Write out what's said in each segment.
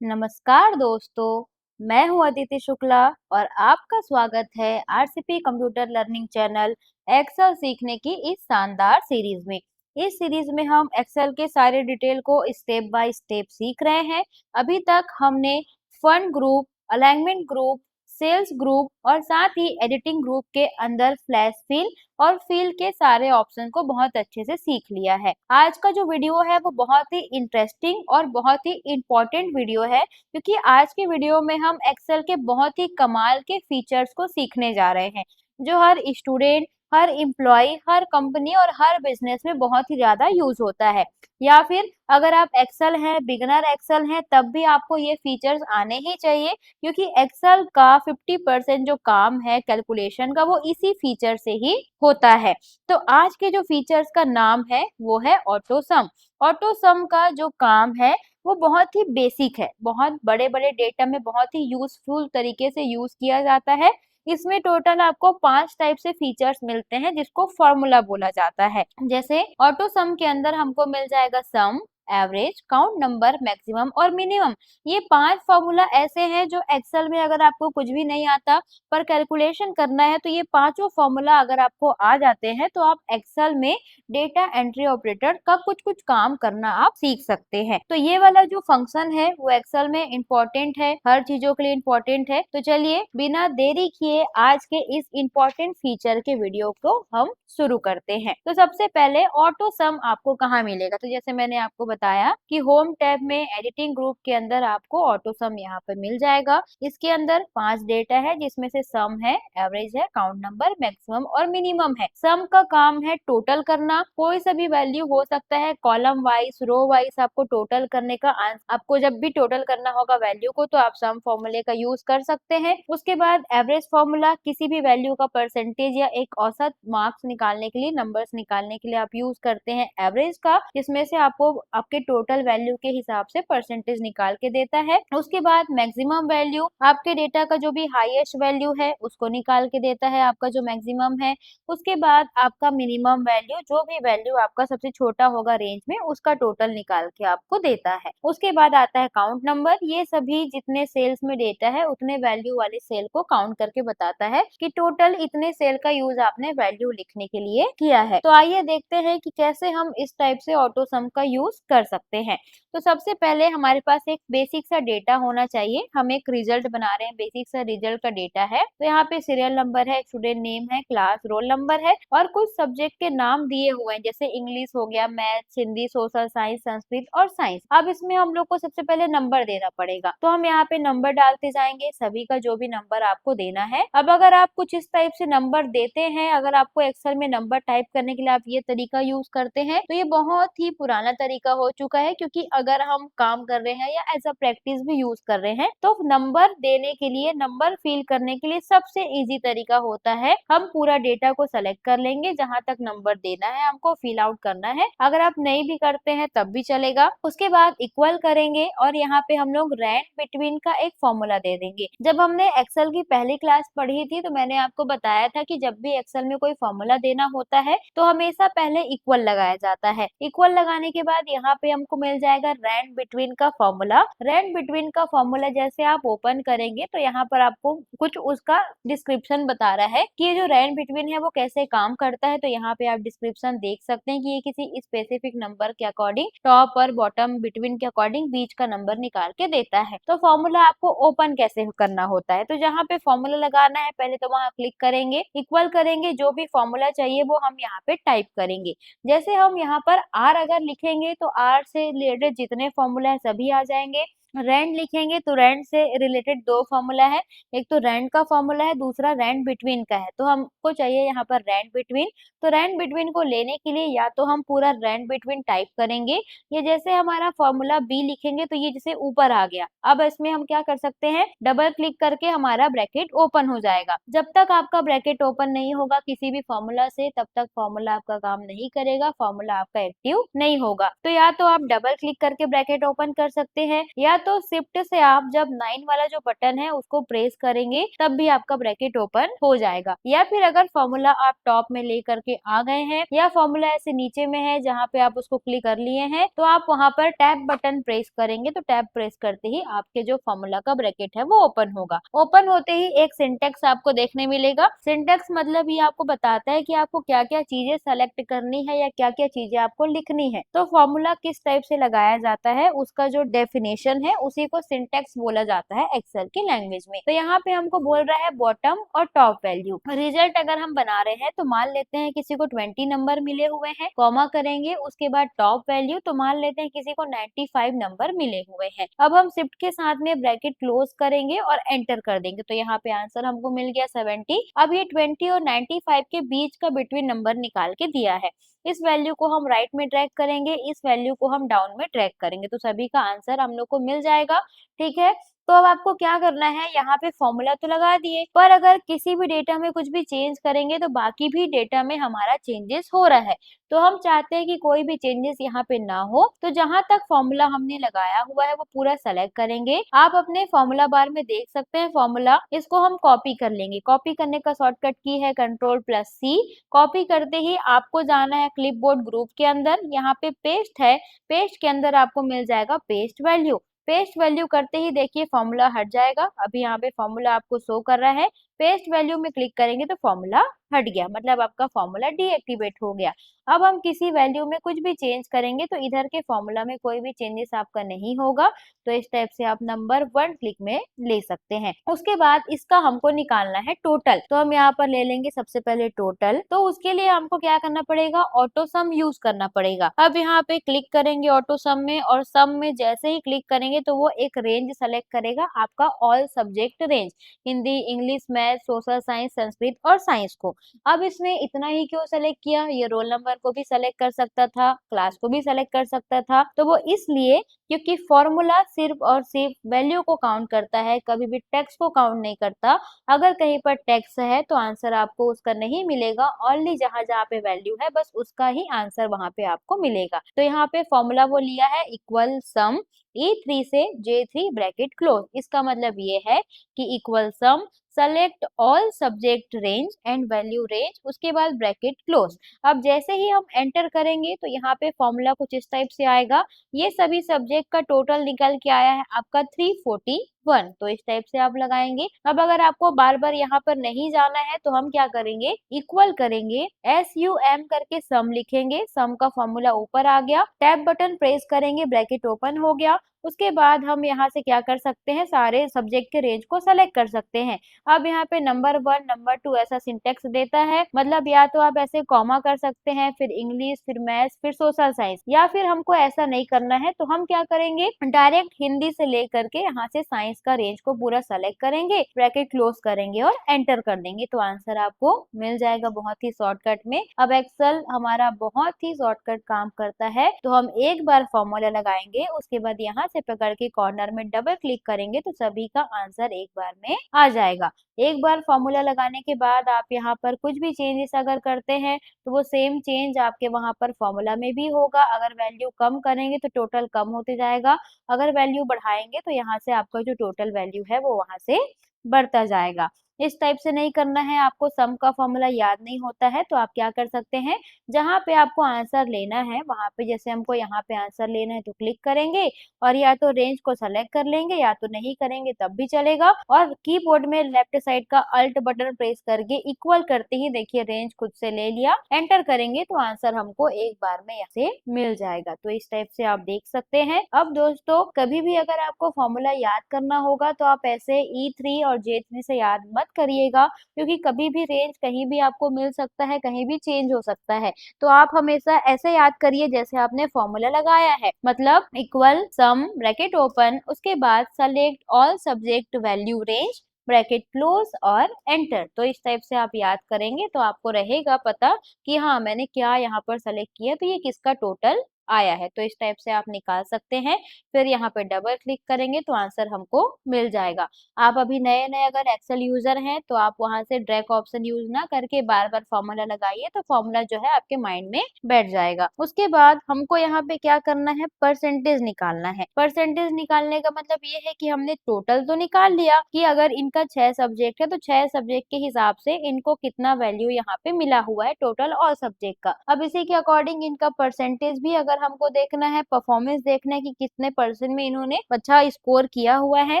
नमस्कार दोस्तों, मैं हूं अदिति शुक्ला और आपका स्वागत है RCP computer learning channel Excel सीखने की इस शानदार सीरीज में। इस सीरीज में हम एक्सेल के सारे डिटेल को स्टेप बाय स्टेप सीख रहे हैं। अभी तक हमने fund group, alignment group, sales group और साथ ही एडिटिंग ग्रुप के अंदर फ्लैश फिल और फिल के सारे ऑप्शन को बहुत अच्छे से सीख लिया है। आज का जो वीडियो है वो बहुत ही इंटरेस्टिंग और बहुत ही इम्पोर्टेंट वीडियो है, क्योंकि आज के वीडियो में हम एक्सेल के बहुत ही कमाल के फीचर्स को सीखने जा रहे हैं, जो हर स्टूडेंट, हर एम्प्लॉय, हर कंपनी और हर बिजनेस में बहुत ही ज्यादा यूज होता है। या फिर अगर आप एक्सेल हैं, बिगनर एक्सेल हैं, तब भी आपको ये फीचर्स आने ही चाहिए, क्योंकि एक्सेल का 50% जो काम है कैलकुलेशन का वो इसी फीचर से ही होता है। तो आज के जो फीचर्स का नाम है वो है ऑटो सम। ऑटो सम का जो काम है वो बहुत ही बेसिक है, बहुत बड़े-बड़े डेटा में बहुत ही यूज़फुल तरीके से यूज़ किया जाता है। इसमें टोटल आपको 5 टाइप से फीचर्स मिलते हैं जिसको फॉर्मूला बोला जाता है। जैसे ऑटो सम के अंदर हमको मिल जाएगा सम, एवरेज, काउंट नंबर, मैक्सिमम और मिनिमम। ये 5 फॉर्मूला ऐसे हैं जो एक्सेल में अगर आपको कुछ भी नहीं आता पर कैलकुलेशन करना है तो ये पाँचों फॉर्मूला अगर आपको आ जाते हैं तो आप एक्सेल में डेटा एंट्री ऑपरेटर का कुछ-कुछ काम करना आप सीख सकते हैं। तो ये वाला जो फंक्शन है वो एक्सेल में इम्पोर्टेंट है, हर चीज़ों के लिए इम्पोर्टेंट है। तो चलिए बिना देरी किए आज के इस इम्पोर्टेंट फीचर के वीडियो को हम शुरू करते हैं। तो सबसे पहले ऑटो सम आपको कहाँ मिलेगा? तो जैसे मैंने आपको बताया कि होम टैब में एडिटिंग ग्रुप के अंदर आपको ऑटो सम यहाँ पर मिल जाएगा। इसके अंदर 5 डेटा है जिसमें से सम है, एवरेज है, काउंट नंबर, मैक्सिमम और मिनिमम है। सम का काम है टोटल करना, कोई सा भी वैल्यू हो सकता है, कॉलम वाइज, रो वाइज आपको टोटल करने का आपको जब भी टोटल करना होगा वैल्यू को तो आप सम फॉर्मूले का यूज कर सकते हैं। उसके बाद एवरेज फॉर्मूला किसी भी वैल्यू का परसेंटेज या एक औसत मार्क्स निकालने के लिए, नंबर्स निकालने के लिए आप यूज करते हैं एवरेज का, जिसमें से आपको आपके टोटल वैल्यू के हिसाब से परसेंटेज निकाल के देता है। उसके बाद मैक्सिमम वैल्यू आपके डेटा का जो भी हाईएस्ट वैल्यू है उसको निकाल के देता है, आपका जो मैक्सिमम है। उसके बाद आपका मिनिमम वैल्यू, जो भी वैल्यू आपका सबसे छोटा होगा रेंज में, उसका टोटल निकाल के आपको देता है। उसके बाद आता है काउंट नंबर। ये सभी जितने सेल्स में डेटा है उतने वैल्यू वाले सेल को काउंट करके बताता है कि टोटल इतने सेल का यूज आपने वैल्यू लिखने के लिए किया है। तो आइए देखते हैं कि कैसे हम इस टाइप से ऑटो सम का यूज कर सकते हैं। तो सबसे पहले हमारे पास एक बेसिक सा डेटा होना चाहिए। हम एक रिजल्ट बना रहे हैं, बेसिक सा रिजल्ट का डेटा है। तो यहाँ पे सीरियल नंबर है, स्टूडेंट नेम है, क्लास, रोल नंबर है और कुछ सब्जेक्ट के नाम दिए हुए हैं, जैसे इंग्लिश हो गया, maths, Hindi, social science, Sanskrit और साइंस। अब इसमें हम लोग को सबसे पहले नंबर देना पड़ेगा, तो हम यहाँ पे नंबर डालते जाएंगे, सभी का जो भी नंबर आपको देना है। अब अगर आप कुछ इस टाइप से नंबर देते हैं, अगर आपको एक्सेल में नंबर टाइप करने के लिए आप ये तरीका यूज करते हैं तो ये बहुत ही पुराना तरीका हो चुका है, क्योंकि अगर हम काम कर रहे हैं या एज अ प्रैक्टिस भी यूज कर रहे हैं तो नंबर देने के लिए, नंबर फिल करने के लिए सबसे इजी तरीका होता है हम पूरा डेटा को सेलेक्ट कर लेंगे, जहां तक नंबर देना है हमको फिल आउट करना है। अगर आप नहीं भी करते हैं तब भी चलेगा। उसके बाद इक्वल करेंगे और यहाँ पे हम लोग रैंक बिटवीन का एक फॉर्मूला दे देंगे। जब हमने एक्सेल की पहली क्लास पढ़ी थी तो मैंने आपको बताया था कि जब भी एक्सेल में कोई फॉर्मूला देना होता है तो हमेशा पहले इक्वल लगाया जाता है। इक्वल लगाने के बाद यहाँ पे हमको मिल जाएगा रैंक बिटवीन का फॉर्मूला। रैंक बिटवीन का फॉर्मूला जैसे आप ओपन करेंगे तो यहाँ पर आपको कुछ उसका डिस्क्रिप्शन बता रहा है कि ये जो रैंक बिटवीन है वो कैसे काम करता है। तो यहाँ पे आप डिस्क्रिप्शन देख सकते हैं कि ये किसी स्पेसिफिक नंबर के अकॉर्डिंग, टॉप और बॉटम बिटवीन के अकॉर्डिंग बीच का नंबर निकाल के देता है। तो फॉर्मूला आपको ओपन कैसे करना होता है, तो जहाँ पे फॉर्मूला लगाना है पहले तो वहाँ क्लिक करेंगे, इक्वल करेंगे, जो भी फॉर्मूला चाहिए वो हम यहाँ पे टाइप करेंगे। जैसे हम यहाँ पर आर अगर लिखेंगे तो आर से रिलेटेड जितने फॉर्मूला है सभी आ जाएंगे। रैंड लिखेंगे तो रैंड से रिलेटेड दो फॉर्मूला है, एक तो रैंड का फॉर्मूला है, दूसरा रैंड बिटवीन का है। तो हमको चाहिए यहाँ पर रैंड बिटवीन। तो रैंड बिटवीन को लेने के लिए या तो हम पूरा रैंड बिटवीन टाइप करेंगे, या जैसे हमारा फॉर्मूला बी लिखेंगे तो ये जैसे ऊपर आ गया। अब इसमें हम क्या कर सकते हैं, डबल क्लिक करके हमारा ब्रैकेट ओपन हो जाएगा। जब तक आपका ब्रैकेट ओपन नहीं होगा किसी भी फॉर्मूला से तब तक फॉर्मूला आपका काम नहीं करेगा, फॉर्मूला आपका एक्टिव नहीं होगा। तो या तो आप डबल क्लिक करके ब्रैकेट ओपन कर सकते हैं, या तो शिफ्ट से आप जब 9 वाला जो बटन है उसको प्रेस करेंगे तब भी आपका ब्रैकेट ओपन हो जाएगा। या फिर अगर फॉर्मूला आप टॉप में लेकर के आ गए हैं या फॉर्मूला ऐसे नीचे में है जहाँ पे आप उसको क्लिक कर लिए हैं, तो आप वहाँ पर टैब बटन प्रेस करेंगे तो टैब प्रेस करते ही आपके जो फॉर्मूला का ब्रैकेट है वो ओपन होगा। ओपन होते ही एक सिंटेक्स आपको देखने मिलेगा। सिंटेक्स मतलब ये आपको बताता है कि आपको क्या क्या चीजें सेलेक्ट करनी है या क्या क्या चीजें आपको लिखनी है। तो फॉर्मूला किस टाइप से लगाया जाता है उसका जो डेफिनेशन है उसी को सिंटेक्स बोला जाता है एक्सेल की लैंग्वेज में। तो यहाँ पे हमको बोल रहा है बॉटम और टॉप वैल्यू। रिजल्ट अगर हम बना रहे हैं तो मान लेते हैं किसी को 20 नंबर मिले हुए हैं, कॉमा करेंगे उसके बाद टॉप वैल्यू, तो मान लेते हैं किसी को 95 नंबर मिले हुए हैं। अब हम शिफ्ट के साथ में ब्रैकेट क्लोज करेंगे और एंटर कर देंगे तो यहाँ पे आंसर हमको मिल गया 70। अब ये 20 और 95 के बीच का बिटवीन नंबर निकाल के दिया है। इस वैल्यू को हम राइट में ड्रैग करेंगे, इस वैल्यू को हम डाउन में ड्रैग करेंगे तो सभी का आंसर हम लोग को मिल जाएगा। ठीक है, तो अब आपको क्या करना है, यहाँ पे फॉर्मूला तो लगा दिए पर अगर किसी भी डेटा में कुछ भी चेंज करेंगे तो बाकी भी डेटा में हमारा चेंजेस हो रहा है। तो हम चाहते हैं कि कोई भी चेंजेस यहाँ पे ना हो, तो जहां तक फॉर्मूला हमने लगाया हुआ है वो पूरा सेलेक्ट करेंगे। आप अपने फॉर्मूला बार में देख सकते हैं फॉर्मूला, इसको हम कॉपी कर लेंगे। कॉपी करने का शॉर्टकट की है Ctrl+C। कॉपी करते ही आपको जाना है क्लिपबोर्ड ग्रुप के अंदर, यहाँ पे पेस्ट है, पेस्ट के अंदर आपको मिल जाएगा पेस्ट वैल्यू। पेस्ट वैल्यू करते ही देखिए फॉर्मूला हट जाएगा। अभी यहाँ पे फॉर्मूला आपको शो कर रहा है, पेस्ट वैल्यू में क्लिक करेंगे तो फॉर्मूला हट गया, मतलब आपका फॉर्मूला डीएक्टिवेट हो गया। अब हम किसी वैल्यू में कुछ भी चेंज करेंगे तो इधर के फॉर्मूला में कोई भी चेंजेस आपका नहीं होगा। तो इस टाइप से आप नंबर 1 क्लिक में ले सकते हैं। उसके बाद इसका हमको निकालना है टोटल, तो हम यहाँ पर ले लेंगे सबसे पहले टोटल। तो उसके लिए हमको क्या करना पड़ेगा, ऑटो सम यूज करना पड़ेगा। अब यहाँ पे क्लिक करेंगे ऑटो सम में और सम में जैसे ही क्लिक करेंगे तो वो एक रेंज सेलेक्ट करेगा, आपका all subject range, Hindi, English, math, social science, Sanskrit और साइंस को। अब इसने इतना ही क्यों सेलेक्ट किया, ये रोल नंबर को भी सेलेक्ट कर सकता था, क्लास को भी सेलेक्ट कर सकता था। तो वो इसलिए क्योंकि फॉर्मूला सिर्फ और सिर्फ वैल्यू को काउंट करता है, कभी भी टेक्स्ट को काउंट नहीं करता। अगर कहीं पर टेक्स्ट है तो आंसर आपको उसका नहीं मिलेगा, ओनली जहां जहां पे वैल्यू है बस उसका ही आंसर वहां पे आपको मिलेगा। तो यहाँ पे फॉर्मूला वो लिया है इक्वल सम E3 से J3 ब्रैकेट क्लोज। इसका मतलब ये है कि equal some select all subject range and value range, उसके बाद ब्रैकेट क्लोज। अब जैसे ही हम एंटर करेंगे तो यहाँ पे फॉर्मूला कुछ इस टाइप से आएगा। ये सभी सब्जेक्ट का टोटल निकल के आया है आपका 341, तो इस टाइप से आप लगाएंगे। अब अगर आपको बार बार यहाँ पर नहीं जाना है तो हम क्या करेंगे, इक्वल करेंगे, SUM करके सम लिखेंगे, सम का फॉर्मूला ऊपर आ गया, टैब बटन प्रेस करेंगे, ब्रैकेट ओपन हो गया। उसके बाद हम यहाँ से क्या कर सकते हैं, सारे सब्जेक्ट के रेंज को सेलेक्ट कर सकते हैं। अब यहाँ पे नंबर 1 नंबर 2 ऐसा सिंटेक्स देता है, मतलब या तो आप ऐसे कॉमा कर सकते हैं, फिर इंग्लिश, फिर मैथ्स, फिर सोशल साइंस, या फिर हमको ऐसा नहीं करना है तो हम क्या करेंगे, डायरेक्ट हिंदी से लेकर के यहाँ से साइंस का रेंज को पूरा सेलेक्ट करेंगे, ब्रैकेट क्लोज करेंगे और एंटर कर देंगे तो आंसर आपको मिल जाएगा बहुत ही शॉर्टकट में। अब एक्सेल हमारा बहुत ही शॉर्टकट काम करता है, तो हम एक बार फॉर्मूला लगाएंगे, उसके बाद यहाँ से पकड़ के कॉर्नर में डबल क्लिक करेंगे तो सभी का आंसर एक बार में आ जाएगा। एक बार फॉर्मूला लगाने के बाद आप यहाँ पर कुछ भी चेंजेस अगर करते हैं तो वो सेम चेंज आपके वहां पर फॉर्मूला में भी होगा। अगर वैल्यू कम करेंगे तो टोटल कम होते जाएगा, अगर वैल्यू बढ़ाएंगे तो यहाँ से आपका जो टोटल वैल्यू है वो वहां से बढ़ता जाएगा। इस टाइप से नहीं करना है, आपको सम का फॉर्मूला याद नहीं होता है तो आप क्या कर सकते हैं, जहां पे आपको आंसर लेना है वहां पे, जैसे हमको यहाँ पे आंसर लेना है तो क्लिक करेंगे और या तो रेंज को सेलेक्ट कर लेंगे या तो नहीं करेंगे तब भी चलेगा। और कीबोर्ड में लेफ्ट साइड का अल्ट बटन प्रेस करके इक्वल करते ही देखिए रेंज खुद से ले लिया, एंटर करेंगे तो आंसर हमको एक बार में ऐसे मिल जाएगा। तो इस टाइप से आप देख सकते हैं। अब दोस्तों कभी भी अगर आपको फॉर्मूला याद करना होगा तो आप ऐसे E3 और J3 से याद मत करिएगा, क्योंकि कभी भी रेंज कहीं भी आपको मिल सकता है, कहीं भी चेंज हो सकता है। तो आप हमेशा ऐसे याद करिए जैसे आपने फॉर्मूला लगाया है, मतलब इक्वल सम ब्रैकेट ओपन, उसके बाद select all subject value range bracket close और एंटर। तो इस टाइप से आप याद करेंगे तो आपको रहेगा पता कि हाँ मैंने क्या यहाँ पर सेलेक्ट किया, तो ये किसका टोटल आया है। तो इस टाइप से आप निकाल सकते हैं। फिर यहाँ पे डबल क्लिक करेंगे तो आंसर हमको मिल जाएगा। आप अभी नए-नए अगर एक्सेल यूज़र हैं तो आप वहाँ से ड्रैग ऑप्शन यूज़ ना करके बार-बार फ़ॉर्मूला लगाइए, तो फ़ॉर्मूला जो है आपके माइंड में बैठ जाएगा। उसके बाद हमको यहाँ पे क्या करना है, परसेंटेज निकालना है। परसेंटेज निकालने का मतलब ये है कि हमने टोटल तो निकाल लिया कि अगर इनका 6 सब्जेक्ट है तो 6 सब्जेक्ट के हिसाब से इनको कितना वैल्यू यहाँ पे मिला हुआ है टोटल ऑल सब्जेक्ट का। अब इसी के अकॉर्डिंग इनका परसेंटेज भी अगर हमको देखना है, परफॉर्मेंस देखना है कि कितने परसेंट में इन्होंने अच्छा स्कोर किया हुआ है,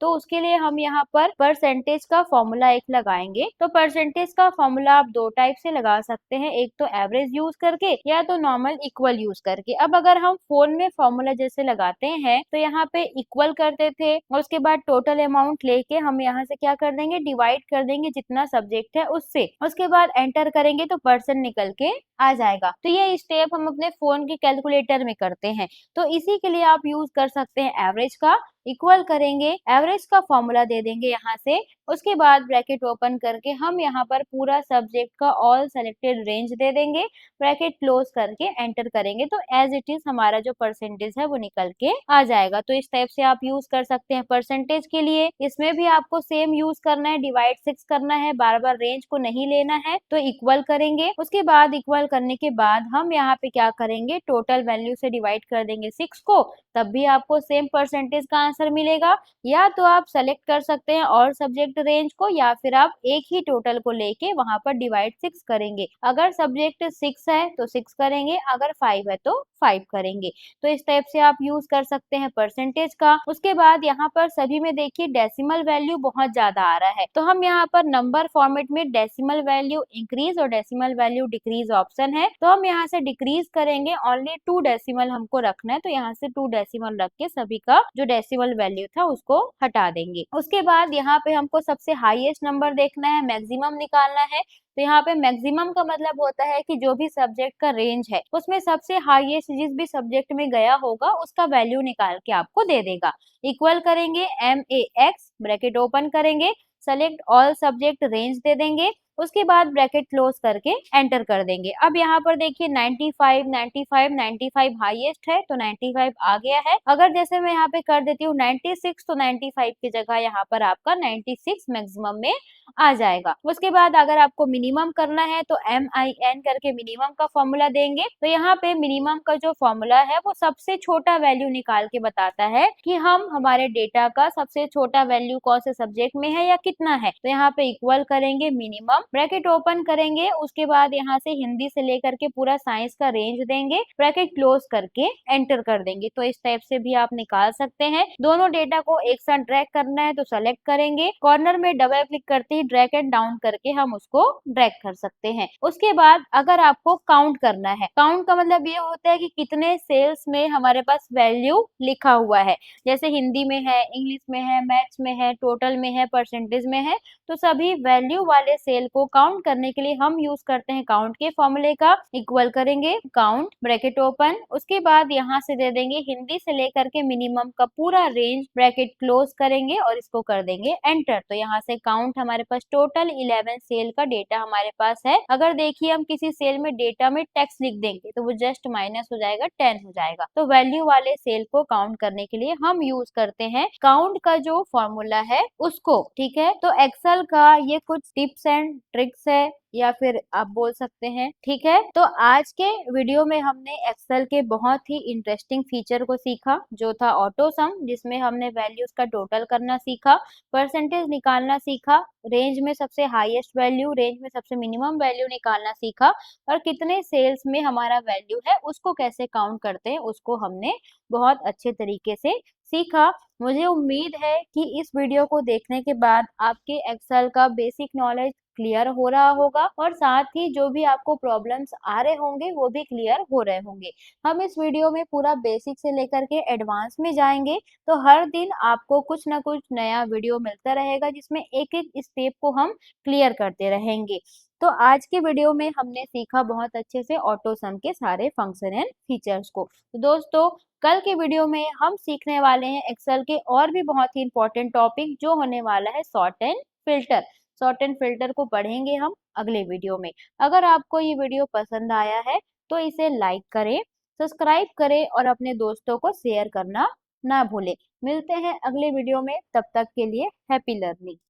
तो उसके लिए हम यहाँ पर परसेंटेज का फॉर्मूला एक लगाएंगे। तो परसेंटेज का फॉर्मूला आप 2 टाइप से लगा सकते हैं, एक तो एवरेज यूज करके या तो नॉर्मल इक्वल यूज करके। अब अगर हम फोन में फॉर्मूला जैसे लगाते हैं तो यहाँ पे इक्वल करते थे और उसके बाद टोटल अमाउंट लेके हम यहाँ से क्या कर देंगे, डिवाइड कर देंगे जितना सब्जेक्ट है उससे। उसके बाद एंटर करेंगे तो परसेंट निकल के आ जाएगा। तो ये स्टेप हम अपने फोन के कैलकुलेटर में करते हैं। तो इसी के लिए आप यूज कर सकते हैं एवरेज का। इक्वल करेंगे, एवरेज का फॉर्मूला दे देंगे यहाँ से। उसके बाद ब्रैकेट ओपन करके हम यहाँ पर पूरा सब्जेक्ट का ऑल सेलेक्टेड रेंज दे देंगे, ब्रैकेट क्लोज करके एंटर करेंगे तो एज इट इज हमारा जो परसेंटेज है वो निकल के आ जाएगा। तो इस टाइप से आप यूज कर सकते हैं परसेंटेज के लिए। इसमें भी आपको सेम यूज करना है, डिवाइड 6 करना है, बार बार रेंज को नहीं लेना है। तो इक्वल करेंगे, उसके बाद इक्वल करने के बाद हम यहाँ पे क्या करेंगे, टोटल वैल्यू से डिवाइड कर देंगे 6 को, तब भी आपको सेम परसेंटेज का आंसर मिलेगा। या तो आप सेलेक्ट कर सकते हैं और सब्जेक्ट रेंज को, या फिर आप एक ही टोटल को लेके वहां पर डिवाइड 6 करेंगे। अगर सब्जेक्ट 6 है तो 6 करेंगे, अगर 5 है तो 5 करेंगे। तो इस टाइप से आप यूज कर सकते हैं परसेंटेज का। उसके बाद यहाँ पर सभी में देखिए डेसिमल वैल्यू बहुत ज्यादा आ रहा है, तो हम यहाँ पर नंबर फॉर्मेट में डेसिमल वैल्यू इंक्रीज और डेसिमल वैल्यू डिक्रीज ऑप्शन है, तो हम यहाँ से डिक्रीज करेंगे। ओनली 2 डेसिमल हमको रखना है, तो यहाँ से 2 डेसिमल रख के सभी का जो डेसिमल वैल्यू था उसको हटा देंगे। उसके बाद यहाँ पे हमको सबसे हाईएस्ट नंबर देखना है, मैक्सिमम निकालना है। तो यहाँ पे मैक्सिमम का मतलब होता है कि जो भी सब्जेक्ट का रेंज है उसमें सबसे हाईएस्ट जिस भी सब्जेक्ट में गया होगा उसका वैल्यू निकाल के आपको दे देगा। इक्वल करेंगे, MAX ब्रैकेट ओपन करेंगे, सेलेक्ट ऑल सब्जेक्ट रेंज दे देंगे, उसके बाद ब्रैकेट क्लोज करके एंटर कर देंगे। अब यहाँ पर देखिए 95 95 95 हाईएस्ट है तो 95 आ गया है। अगर जैसे मैं यहाँ पे कर देती हूँ 96 तो 95 की जगह यहाँ पर आपका 96 मैक्सिमम में आ जाएगा। उसके बाद अगर आपको मिनिमम करना है तो MIN करके मिनिमम का फॉर्मूला देंगे। तो यहाँ पे मिनिमम का जो फॉर्मूला है वो सबसे छोटा वैल्यू निकाल के बताता है कि हम हमारे डेटा का सबसे छोटा वैल्यू कौन से सब्जेक्ट में है या कितना है। तो यहाँ पे इक्वल करेंगे, मिनिमम ब्रैकेट ओपन करेंगे, उसके बाद यहाँ से हिंदी से लेकर के पूरा साइंस का रेंज देंगे, ब्रैकेट क्लोज करके एंटर कर देंगे। तो इस टाइप से भी आप निकाल सकते हैं। दोनों डेटा को एक साथ ड्रैग करना है तो सेलेक्ट करेंगे, कॉर्नर में डबल क्लिक करते ही ड्रैग एंड डाउन करके हम उसको ड्रैग कर सकते हैं। उसके बाद अगर आपको काउंट करना है, काउंट का मतलब ये होता है कि कितने सेल्स में हमारे पास वैल्यू लिखा हुआ है। जैसे हिंदी में है, इंग्लिश में है, मैथ्स में है, टोटल में है, परसेंटेज में है, तो सभी वैल्यू वाले सेल को काउंट करने के लिए हम यूज करते हैं काउंट के फॉर्मूले का। इक्वल करेंगे, काउंट ब्रैकेट ओपन, उसके बाद यहाँ से दे देंगे हिंदी से लेकर के मिनिमम का पूरा रेंज, ब्रैकेट क्लोज करेंगे और इसको कर देंगे एंटर। तो यहाँ से काउंट हमारे पास टोटल 11 सेल का डेटा हमारे पास है। अगर देखिए हम किसी सेल में डेटा में टेक्स्ट लिख देंगे तो वो जस्ट माइनस हो जाएगा, 10 हो जाएगा। तो वैल्यू वाले सेल को काउंट करने के लिए हम यूज करते हैं काउंट का जो फॉर्मूला है उसको। ठीक है, तो एक्सेल का ये कुछ टिप्स एंड ट्रिक्स है या फिर आप बोल सकते हैं। ठीक है, तो आज के वीडियो में हमने एक्सेल के बहुत ही इंटरेस्टिंग फीचर को सीखा जो था ऑटो सम, जिसमें हमने वैल्यूज का टोटल करना सीखा, परसेंटेज निकालना सीखा, रेंज में सबसे हाईएस्ट वैल्यू, रेंज में सबसे मिनिमम वैल्यू निकालना सीखा, और कितने सेल्स में हमारा वैल्यू है उसको कैसे काउंट करते हैं उसको हमने बहुत अच्छे तरीके से सीखा। मुझे उम्मीद है कि इस वीडियो को देखने के बाद आपके एक्सेल का बेसिक नॉलेज क्लियर हो रहा होगा और साथ ही जो भी आपको प्रॉब्लम्स आ रहे होंगे वो भी क्लियर हो रहे होंगे। हम इस वीडियो में पूरा बेसिक से लेकर के एडवांस में जाएंगे, तो हर दिन आपको कुछ ना कुछ नया वीडियो मिलता रहेगा जिसमें एक एक स्टेप को हम क्लियर करते रहेंगे। तो आज के वीडियो में हमने सीखा बहुत अच्छे से ऑटो सम के सारे फंक्शन एंड फीचर्स को। तो दोस्तों, कल के वीडियो में हम सीखने वाले हैं एक्सेल के और भी बहुत ही इंपॉर्टेंट टॉपिक जो होने वाला है sort and filter. Sort and filter को पढ़ेंगे हम अगले वीडियो में। अगर आपको ये वीडियो पसंद आया है तो इसे लाइक करें, सब्सक्राइब करें और अपने दोस्तों को शेयर करना ना भूलें। मिलते हैं अगले वीडियो में, तब तक के लिए हैप्पी लर्निंग।